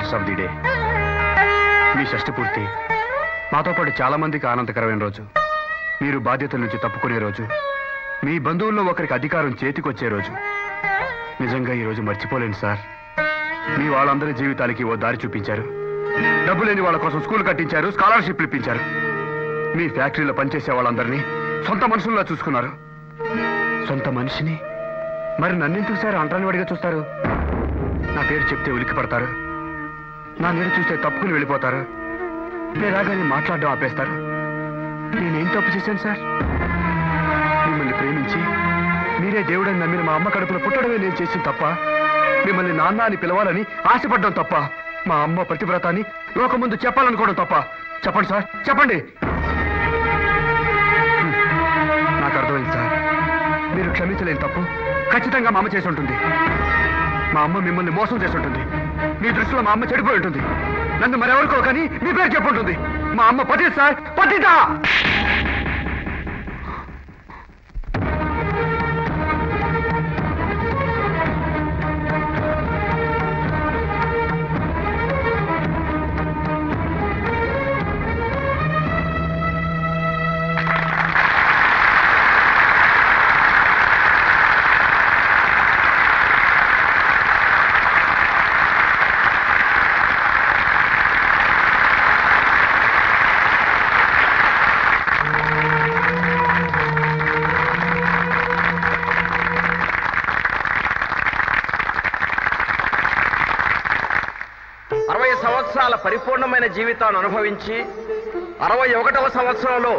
Highlights of the day. మీ షష్టి పూర్తి మాతో పాటు చాలా మందికి ఆనందకరమైన రోజు. మీరు బాధ్యతల నుంచి తప్పుకునే రోజు. మీ బంధువుల్లో ఒకరికి అధికారం చేతికొచ్చే రోజు. నిజంగా ఈ రోజు మర్చిపోలేను సార్. మీ వాళ్ళందరి జీవితాలకి ఓ దారి చూపించారు. డబ్బు లేని వాళ్ళ కోసం స్కూల్ కట్టించారు, స్కాలర్షిప్లు ఇప్పించారు. మీ ఫ్యాక్టరీలో పనిచేసే వాళ్ళందరినీ సొంత మనుషుల్లా చూసుకున్నారు. సొంత మనిషిని మరి నన్నెందుకు సార్ అంటరాని వాడిగా చూస్తారు? నా పేరు చెప్తే ఉలిక్కి పడతారు, నా నీరు చూస్తే తప్పుకుని వెళ్ళిపోతారు, నేరాగానే మాట్లాడడం ఆపేస్తారు. నేనేం తప్పు చేశాను సార్? మిమ్మల్ని ప్రేమించి మీరే దేవుడని నమ్మిన మా అమ్మ కడుపులో పుట్టడమే నేను చేసిన తప్ప, మిమ్మల్ని నాన్న అని పిలవాలని ఆశపడ్డం తప్ప, మా అమ్మ ప్రతివ్రతాన్ని లోక ముందు చెప్పాలనుకోవడం తప్ప. చెప్పండి సార్, చెప్పండి. నాకు అర్థమైంది సార్. మీరు క్షమించలేని తప్పు ఖచ్చితంగా మా అమ్మ చేసి ఉంటుంది. మా అమ్మ మిమ్మల్ని మోసం చేసి ఉంటుంది. మీ దృష్టిలో మా అమ్మ చెడిపోయి ఉంటుంది. నన్ను మరెవరికో కానీ మీ పేరు చెప్పుంటుంది. మా అమ్మ పతిత సార్, పతిత. పరిపూర్ణమైన జీవితాన్ని అనుభవించి 61వ సంవత్సరంలో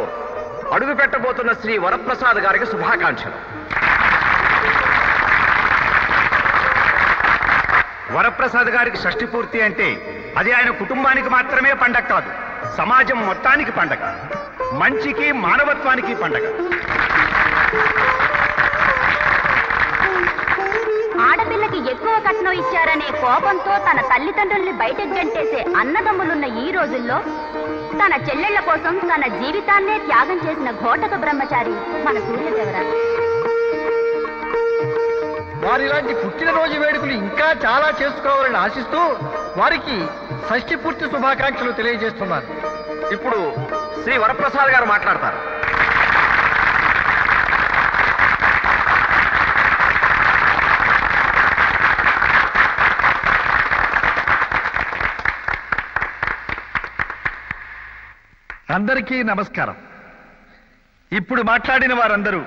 అడుగు పెట్టబోతున్న శ్రీ వరప్రసాద్ గారికి శుభాకాంక్షలు. వరప్రసాద్ గారికి షష్ఠి పూర్తి అంటే అది ఆయన కుటుంబానికి మాత్రమే పండగ కాదు, సమాజం మొత్తానికి పండగ, మంచికి మానవత్వానికి పండగ. ఆడపిల్లకి ఎక్కువ కట్నం ఇచ్చారనే కోపంతో తన తల్లిదండ్రుల్ని బయటకు గంటేసే అన్నదమ్ములున్న ఈ రోజుల్లో తన చెల్లెళ్ల కోసం తన జీవితాన్నే త్యాగం చేసిన ఘోటక బ్రహ్మచారి మన సూర్యదేవరాజు. వారిలాంటి పుట్టినరోజు వేడుకలు ఇంకా చాలా చేసుకోవాలని ఆశిస్తూ వారికి షష్ఠి పూర్తి శుభాకాంక్షలు తెలియజేస్తున్నారు. ఇప్పుడు శ్రీ వరప్రసాద్ గారు మాట్లాడతారు. అందరికీ నమస్కారం. ఇప్పుడు మాట్లాడిన వారందరూ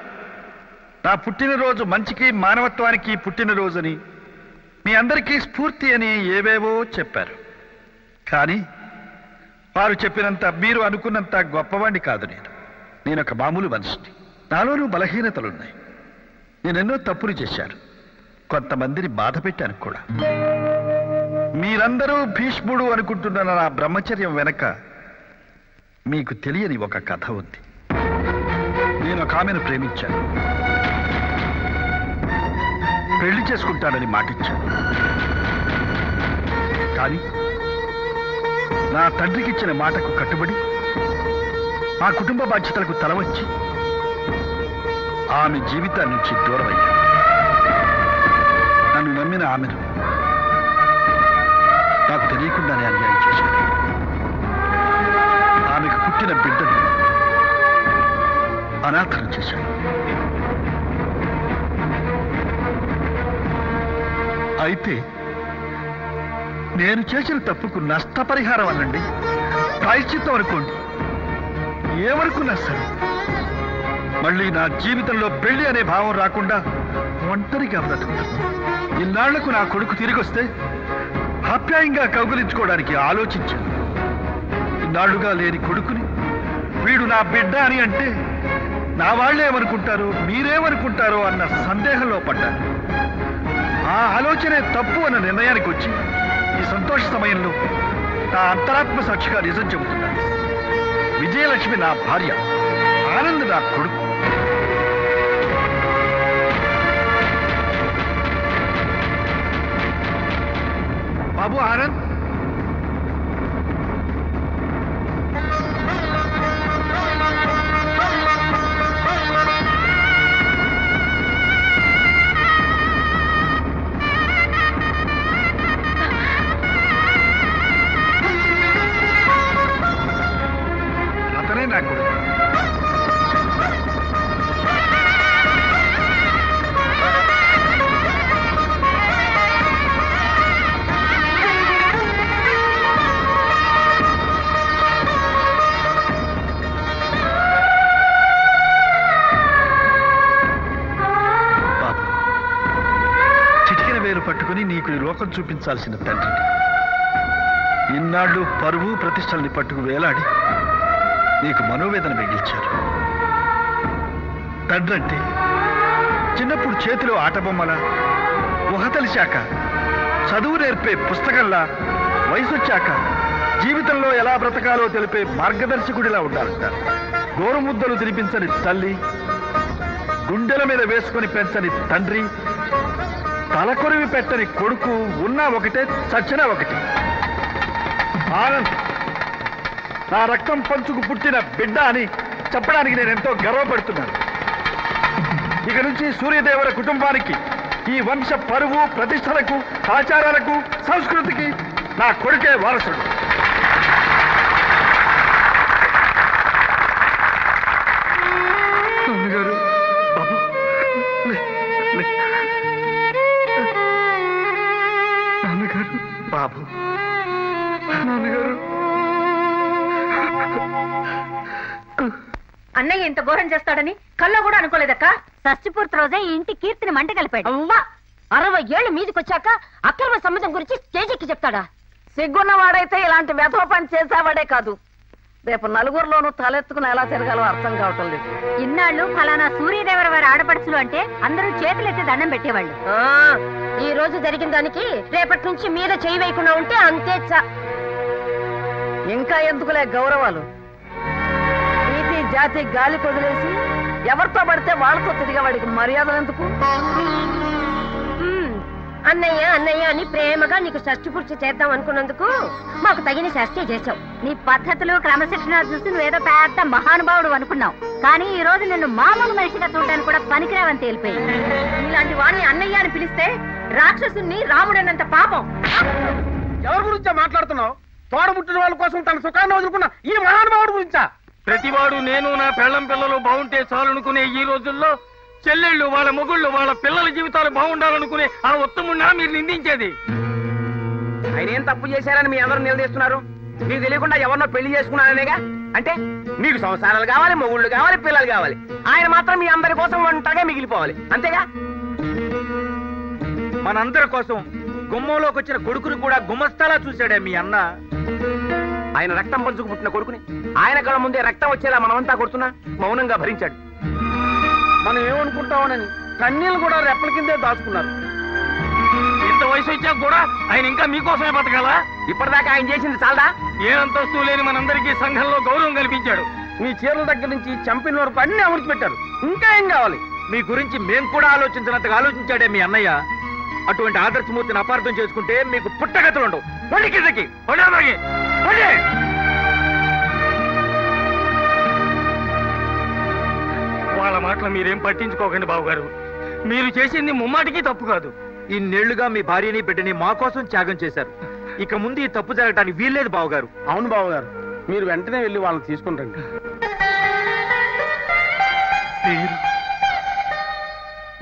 నా పుట్టినరోజు మంచికి మానవత్వానికి పుట్టినరోజుని, మీ అందరికీ స్ఫూర్తి అని ఏవేవో చెప్పారు. కానీ వారు చెప్పినంత, మీరు అనుకున్నంత గొప్పవాణ్ణి కాదు. నేను ఒక మామూలు మనిషిని. నాలోనూ బలహీనతలున్నాయి. నేనెన్నో తప్పులు చేశాను, కొంతమందిని బాధ పెట్టాను కూడా. మీరందరూ భీష్ముడు అనుకుంటున్న నా బ్రహ్మచర్యం వెనక మీకు తెలియని ఒక కథ ఉంది. నేను ఒక ఆమెను ప్రేమించాను, పెళ్లి చేసుకుంటానని మాటిచ్చాను. కానీ నా తండ్రికి ఇచ్చిన మాటకు కట్టుబడి మా కుటుంబ బాధ్యతలకు తలవచ్చి ఆమె జీవితాన్ని నుంచి దూరమయ్యాను. నన్ను నమ్మిన ఆమెను నాకు తెలియకుండానే అన్యాయం చేశాను. ఆమెకు పుట్టిన బిడ్డను అనాథరం చేశాడు. అయితే నేను చేసిన తప్పుకు నష్టపరిహారం అనండి, ప్రాయశ్చిత్తం అనుకోండి, ఏమనుకున్నా సరే మళ్ళీ నా జీవితంలో పెళ్లి అనే భావం రాకుండా ఒంటరిగా బ్రతుకుతాను. ఇన్నాళ్లకు నా కొడుకు తిరిగి వస్తే ఆప్యాయంగా కౌగిలించుకోవడానికి ఆలోచించాను. ఇన్నాళ్లుగా లేని కొడుకుని వీడు నా బిడ్డ అని అంటే నా వాళ్ళేమనుకుంటారో మీరేమనుకుంటారో అన్న సందేహంలో పడ్డాను. ఆ ఆలోచనే తప్పు అన్న నిర్ణయానికి వచ్చి ఈ సంతోష సమయంలో నా అంతరాత్మ సాక్షిగా నిజం చెబుతున్నాను. విజయలక్ష్మి నా భార్య, ఆనంద్ నా కొడుకు. బాబు ఆనంద్, నీకు ఈ లోకం చూపించాల్సిన తండ్రి. ఇన్నాళ్ళు పరువు ప్రతిష్టల్ని పట్టుకు వేలాడి నీకు మనోవేదన మిగిల్చారు. తండ్రి అంటే చిన్నప్పుడు చేతిలో ఆటబొమ్మల, ఊహ తెలిసాక చదువు నేర్పే పుస్తకంలా, వయసొచ్చాక జీవితంలో ఎలా బ్రతకాలో తెలిపే మార్గదర్శకుడిలా ఉండాలంటారు. గోరుముద్దలు తినిపించని తల్లి, గుండెల మీద వేసుకొని పెంచని తండ్రి, తలకొరివి పెట్టని కొడుకు ఉన్నా ఒకటే, చచ్చినా ఒకటి. ఆనంద్ నా రక్తం పంచుకు పుట్టిన బిడ్డ అని చెప్పడానికి నేను ఎంతో గర్వపడుతున్నాను. ఇక నుంచి సూర్యదేవర కుటుంబానికి, ఈ వంశ పరువు ప్రతిష్టలకు, ఆచారాలకు, సంస్కృతికి నా కొడుకే వారసుడు. నాన్నగారు, బాబు, నాన్నగారు, బాబు, నాన్నగారు. అన్నయ్య ఇంత ఘోరం చేస్తాడని కల్లో కూడా అనుకోలేదక్క. షష్ఠిపూర్తి రోజే ఈ ఇంటి కీర్తిని మంట కలిపాడు. అవ్వా, 60 ఏళ్ళు మీదికొచ్చాక అక్రమ సంబంధం గురించి స్టేజెక్కి చెప్తాడా? సిగ్గున్నవాడైతే ఇలాంటి వెధవ పని చేసేవాడే కాదు, రేపు నలుగురిలోనూ తలెత్తుకుని ఎలా తిరగాలో అర్థం కావటం లేదు. ఇన్నాళ్ళు ఫలానా సూర్యదేవర వారి ఆడపడుచులు అంటే అందరూ చేతులెత్తి దండం పెట్టేవాళ్ళు. ఈ రోజు జరిగిన దానికి రేపటి నుంచి మీద చేయి వేయకుండా ఉంటే అంతే. ఇంకా ఎందుకులే గౌరవాలు, నీతి జాతి గాలి కొదిలేసి ఎవరితో పడితే వాళ్ళతో తిరిగే వాడికి మర్యాదలు ఎందుకు? అన్నయ్య అన్నయ్య అని ప్రేమగా నీకు షష్ఠి పూర్తి చేద్దాం అనుకున్నందుకు మాకు తగిన శాస్త్రీ చేశావు. నీ పద్ధతులు క్రమశిక్షణ చూసి నువ్వేదో పెద్ద మహానుభావుడు అనుకున్నావు. కానీ ఈ రోజు నిన్ను మామూలు మనిషిగా చూడడానికి కూడా పనికిరావని తేలిపోయింది. ఇలాంటి వాడిని అన్నయ్య అని పిలిస్తే రాక్షసుని రాముడన్నంత పాపం. ఎవరి గురించా మాట్లాడుతున్నావు? తోడబుట్టిన వాళ్ళ కోసం తన సుఖాన్ని వదులుకున్న ఈ మహానుభావుడు గురించా? ప్రతివాడు నేను నా పెళ్ళం పిల్లలు బాగుంటే చాలనుకునే ఈ రోజుల్లో చెల్లెళ్ళు, వాళ్ళ మొగుళ్ళు, వాళ్ళ పిల్లల జీవితాలు బాగుండాలనుకునే ఆ ఉత్తమున్నా మీరు నిందించేది? ఆయన ఏం తప్పు చేశారని మీ అందరూ నిలదీస్తున్నారు? మీకు తెలియకుండా ఎవరినో పెళ్లి చేసుకున్నారనేగా? అంటే మీకు సంసారాలు కావాలి, మొగుళ్ళు కావాలి, పిల్లలు కావాలి. ఆయన మాత్రం మీ అందరి కోసం ఒంటరిగా మిగిలిపోవాలి, అంతేగా? మనందరి కోసం గుమ్మంలోకి వచ్చిన కొడుకుని కూడా గుమస్తాలా చూశాడే మీ అన్న. ఆయన రక్తం పంచుకు పుట్టిన కొడుకుని ఆయన కళ్ళ ముందే రక్తం వచ్చేలా మనమంతా కొడుతున్నా మౌనంగా భరించాడు. మనం ఏమనుకుంటామోనని కన్నీళ్ళు కూడా రెప్పల కిందే దాచుకున్నారు. ఇంత వయసు వచ్చాక కూడా ఆయన ఇంకా మీకోసమే బతకాలా? ఇప్పటిదాకా ఆయన చేసింది చాలదా? ఏ అంతస్తు లేని మనందరికీ సంఘంలో గౌరవం కల్పించాడు. మీ చీరల దగ్గర నుంచి చంపిన వరకు అన్ని అమర్చి పెట్టారు. ఇంకా ఏం కావాలి? మీ గురించి మేం కూడా ఆలోచించినంతగా ఆలోచించాడే మీ అన్నయ్య. అటువంటి ఆదర్శమూర్తిని అపార్థం చేసుకుంటే మీకు పుట్టగతులు ఉండవు. పండి కిందకి, వాళ్ళ మాటలు మీరేం పట్టించుకోకండి బావగారు. మీరు చేసింది ముమ్మాటికి తప్పు కాదు. ఇన్నేళ్లుగా మీ భార్యని బిడ్డని మా కోసం త్యాగం చేశారు. ఇక ముందు ఈ తప్పు జరగటానికి వీల్లేదు బావగారు. అవును బావగారు, మీరు వెంటనే వెళ్ళి వాళ్ళని తీసుకుంటండి.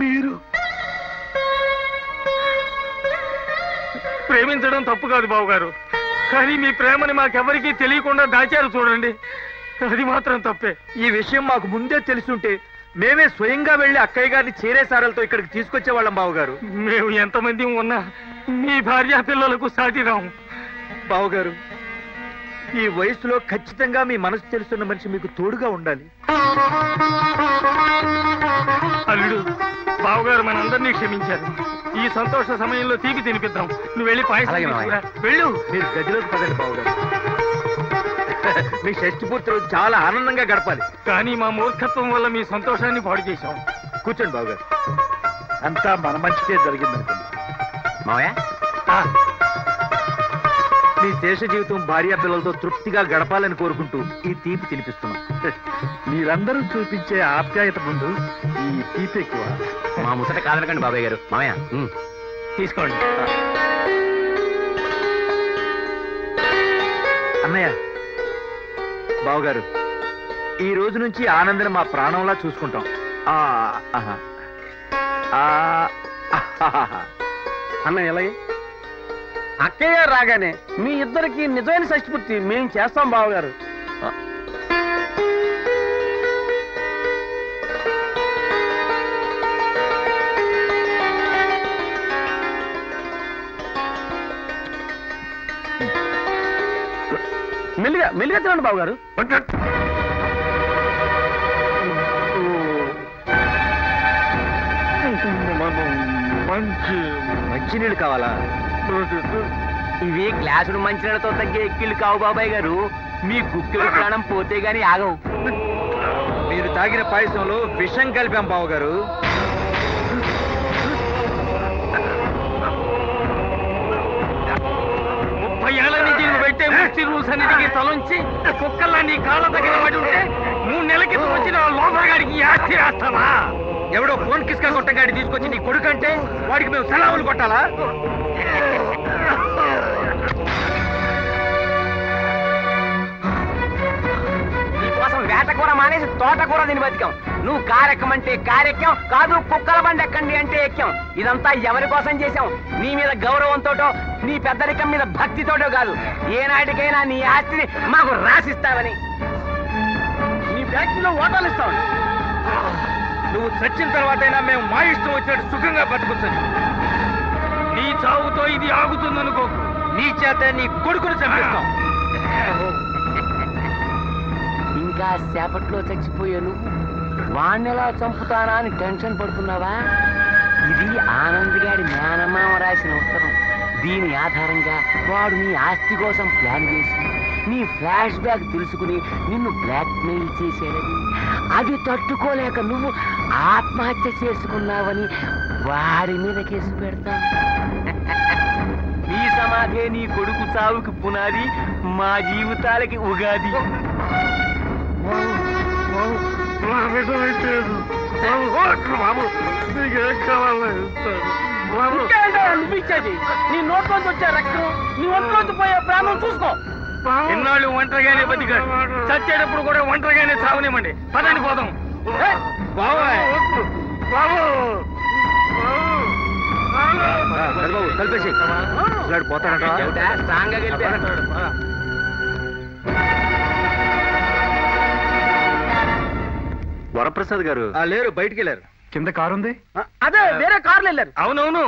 మీరు ప్రేమించడం తప్పు కాదు బావగారు, కానీ మీ ప్రేమని మాకెవరికీ తెలియకుండా దాచారు చూడండి, అది మాత్రం తప్పే. ఈ విషయం మాకు ముందే తెలుసుంటే మేమే స్వయంగా వెళ్లి అక్కయ్య గారిని చేరే సారలతో ఇక్కడికి తీసుకొచ్చేవాళ్ళం బావగారు. మేము ఎంతమంది ఉన్నా మీ భార్య పిల్లలకు సాటి రాము. బావగారు, ఈ వయసులో ఖచ్చితంగా మీ మనసు తెలుసున్న మనిషి మీకు తోడుగా ఉండాలి. అల్లుడు, బావగారు మనందరినీ క్షమించారు. ఈ సంతోష సమయంలో తీపి తినిపిద్దాం. నువ్వు వెళ్ళి పాయసం తీసుకురా. వెళ్ళు. మీరు గదిలోకి పదండి బావగారు. మీ షష్ఠి పూర్తి రోజు చాలా ఆనందంగా గడపాలి. కానీ మా మూర్ఖత్వం వల్ల మీ సంతోషాన్ని పాడు చేశాం. కూర్చోండి బావగారు. అంతా మన మంచికే జరిగిందనుకోండి. మావయ్య, మీ శేష జీవితం భార్య పిల్లలతో తృప్తిగా గడపాలని కోరుకుంటూ ఈ తీపి తినిపిస్తున్నాం. మీరందరూ చూపించే ఆప్యాయత ముందు ఈ తీపి ఎక్కువ. మా ముసట కాదనకండి బాబాయ్ గారు. మావయ్య తీసుకోండి. అన్నయ్య, బావగారు, ఈ రోజు నుంచి ఆనందం మా ప్రాణంలా చూసుకుంటాం. అన్నయ్య, ఎలాగే అక్కయ్య రాగానే మీ ఇద్దరికి నిజమైన షష్ఠి మేము చేస్తాం బావగారు. మెల్లిగా తినండి బాబు గారు. మంచినీళ్ళు కావాలా? ఇవి గ్లాసుడు మంచినీళ్ళతో తగ్గే ఎక్కిళ్ళు కావు బాబాయ్ గారు. మీ గుక్కిలు ప్రాణం పోతే గాని ఆగవు. మీరు తాగిన పాయసంలో విషం కలిపాం బాబు గారు. 30 ఏళ్ల నుంచి నువ్వు పెట్టే ముచ్చి రూల్స్ అన్నిటికీ తలొంచి కుక్కల్లా నీ కాళ్ళ దగ్గర పడి ఉంటే 3 నెలల క్రితం వచ్చిన లోపలగాడికి ఆస్తి రాస్తావా? ఎవడో ఫోన్ కిస్కా కొట్టగాడి తీసుకొచ్చి నీ కొడుకంటే వాడికి మేము సలాములు కొట్టాలా? నీకోసం వేటకూర మానేసి తోటకూర తిని బతికాం. నువ్వు కారెక్కమంటే కారెక్కాం, కాదు కుక్కల బండి ఎక్కండి అంటే ఎక్కాం. ఇదంతా ఎవరి కోసం చేశాం? నీ మీద గౌరవంతోటో నీ పెద్దరికం మీద భక్తితోటో కాదు. ఏనాటికైనా నీ ఆస్తిని మాకు రాసిస్తావని, నీ ఫ్యాక్టరీలో ఓటాలు ఇస్తావని. నువ్వు చచ్చిన తర్వాతైనా మేము మా ఇష్టం వచ్చినట్టు సుఖంగా బతుకుతుంది. నీ చావుతో ఇది ఆగుతుందనుకో. నీ చేత నీ కొడుకుని చంపిస్తాం. ఇంకా సేపట్లో చచ్చిపోయే నువ్వు వాణ్ణెలా చంపుతానా అని టెన్షన్ పడుతున్నావా? ఇది ఆనంద్ గారి మేనమామ రాసిన ఉత్తరం. దీని ఆధారంగా వాడు నీ ఆస్తి కోసం ప్లాన్ చేసి నీ ఫ్లాష్ బ్యాక్ తెలుసుకుని నిన్ను బ్లాక్ మెయిల్ చేసేదని, అది తట్టుకోలేక నువ్వు ఆత్మహత్య చేసుకున్నావని వాడి మీద కేసు పెడతాను. నీ సమాధే నీ కొడుకు చావుకి పునాది, మా జీవితాలకి ఉగాది. అనిపించేది నీ నోట్లోంచి వచ్చే రక్తం, నీ ఒంట్లోంచి పోయే ప్రాణం చూసుకో. ఎన్నాళ్ళు ఒంటరిగానే బతికాడు, చచ్చేటప్పుడు కూడా ఒంటరిగానే చావనివ్వండి. పదండి పోదాం. కలిపేసి పోతాడట. స్ట్రాంగ్ గా గెలిపాడు. వరప్రసాద్ గారు లేరు, బయటికి వెళ్ళారు. కింద కారు ఉంది. అదే వేరే కార్లు వెళ్ళారు. అవునవును.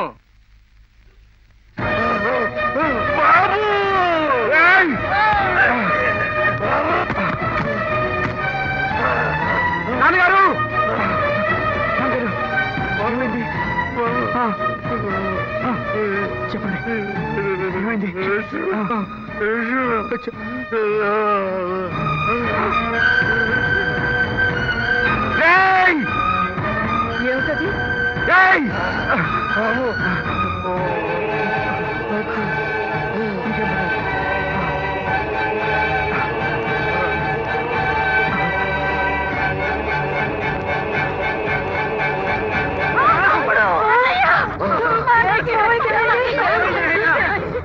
నాన్నగారు చెప్పండి, ఏమైంది? ఏమిటది?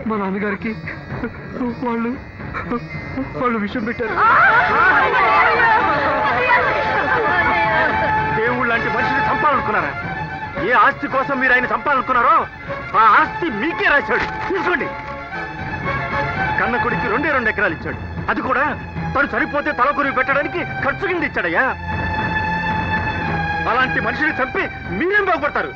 మా నాన్నగారికి వాళ్ళు విషయం పెట్టారు. దేవుళ్ళు లాంటి మనిషిని చంపాలనుకున్నారా? ఏ ఆస్తి కోసం మీరు ఆయన చంపాలనుకున్నారో ఆ ఆస్తి మీకే రాశాడు. తీసుకోండి. కన్న కొడుకు 2 ఎకరాలు ఇచ్చాడు. అది కూడా తను చనిపోతే తలకొరివి పెట్టడానికి ఖర్చు కింద ఇచ్చాడయ్యా. అలాంటి మనిషిని చంపి మీరేం బాగుపడతారు?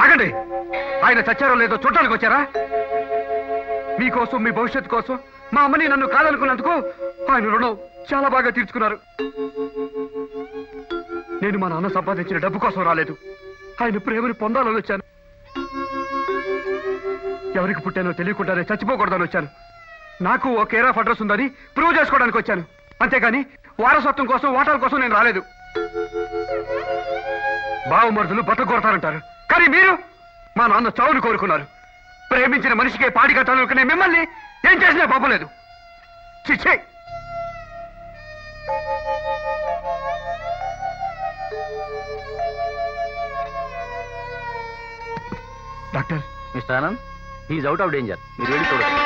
ఆగండి. ఆయన చచ్చారో లేదో చూడటానికి వచ్చారా? మీకోసం, మీ భవిష్యత్తు కోసం మా అమ్మని నన్ను కాదనుకున్నందుకు ఆయన రుణం చాలా బాగా తీర్చుకున్నారు. నేను మా నాన్న సంపాదించిన డబ్బు కోసం రాలేదు, ఆయన ప్రేమని పొందాలని వచ్చాను. ఎవరికి పుట్టానో తెలియకుండానే చచ్చిపోకూడదని వచ్చాను. నాకు ఓ కేర్ ఆఫ్ అడ్రస్ ఉందని ప్రూవ్ చేసుకోవడానికి వచ్చాను. అంతేగాని వారసత్వం కోసం, ఓటాల కోసం నేను రాలేదు. బావమరుదులు బతుకు కొడతారంటారు, కానీ మీరు మా నాన్న చావును కోరుకున్నారు. ప్రేమించిన మనిషికే పాడి కట్టాలనుకునే మిమ్మల్ని ఏం చేసినా పాపలేదు. చిచ్చే. Doctor, mister Anand, he's out of danger. మీరు వెళ్ళి చూడండి.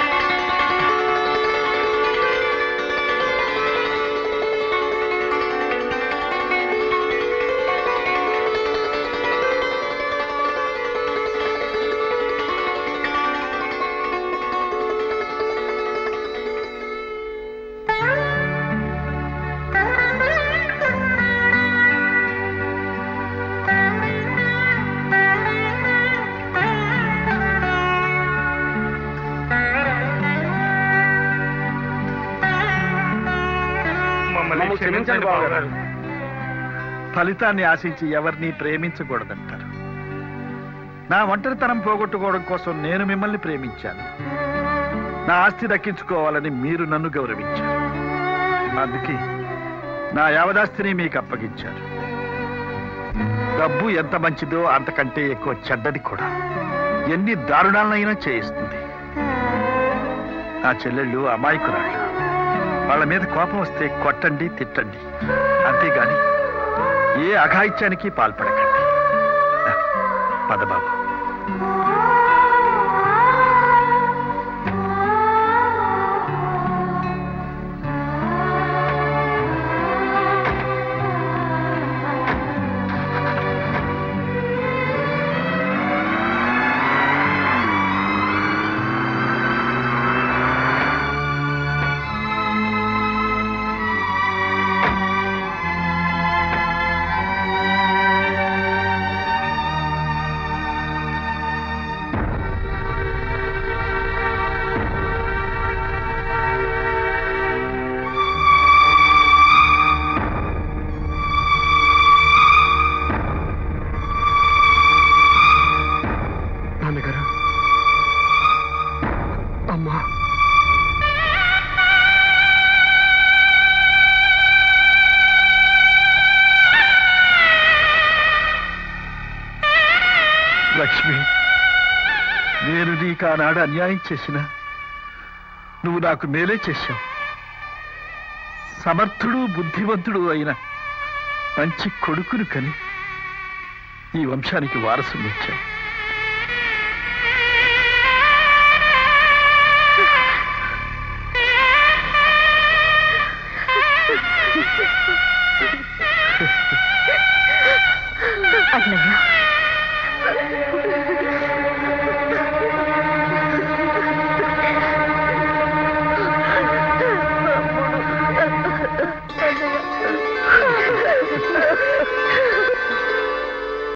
క్షమించండి బావగారు. ఫలితాన్ని ఆశించి ఎవరిని ప్రేమించకూడదంటారు. నా ఒంటరితనం పోగొట్టుకోవడం కోసం నేను మిమ్మల్ని ప్రేమించాను. నా ఆస్తి దక్కించుకోవాలని మీరు నన్ను గౌరవించారు. అందుకే నా యావదాస్తిని మీకు అప్పగించారు. డబ్బు ఎంత మంచిదో అంతకంటే ఎక్కువ చెడ్డది కూడా. ఎన్ని దారుణాలనైనా చేయిస్తుంది. నా చెల్లెళ్ళు అమాయకురాళ్ళు. వాళ్ళ మీద కోపం వస్తే కొట్టండి, తిట్టండి, అంతేగాని ఏ అఘాయిత్యానికి పాల్పడకండి. పదబాబు. లక్ష్మి, నేను నీకు ఆనాడు అన్యాయం చేసిన నువ్వు నాకు మేలే చేశావు. సమర్థుడు, బుద్ధివంతుడు అయిన మంచి కొడుకును కని ఈ వంశానికి వారసుని ఇచ్చావు.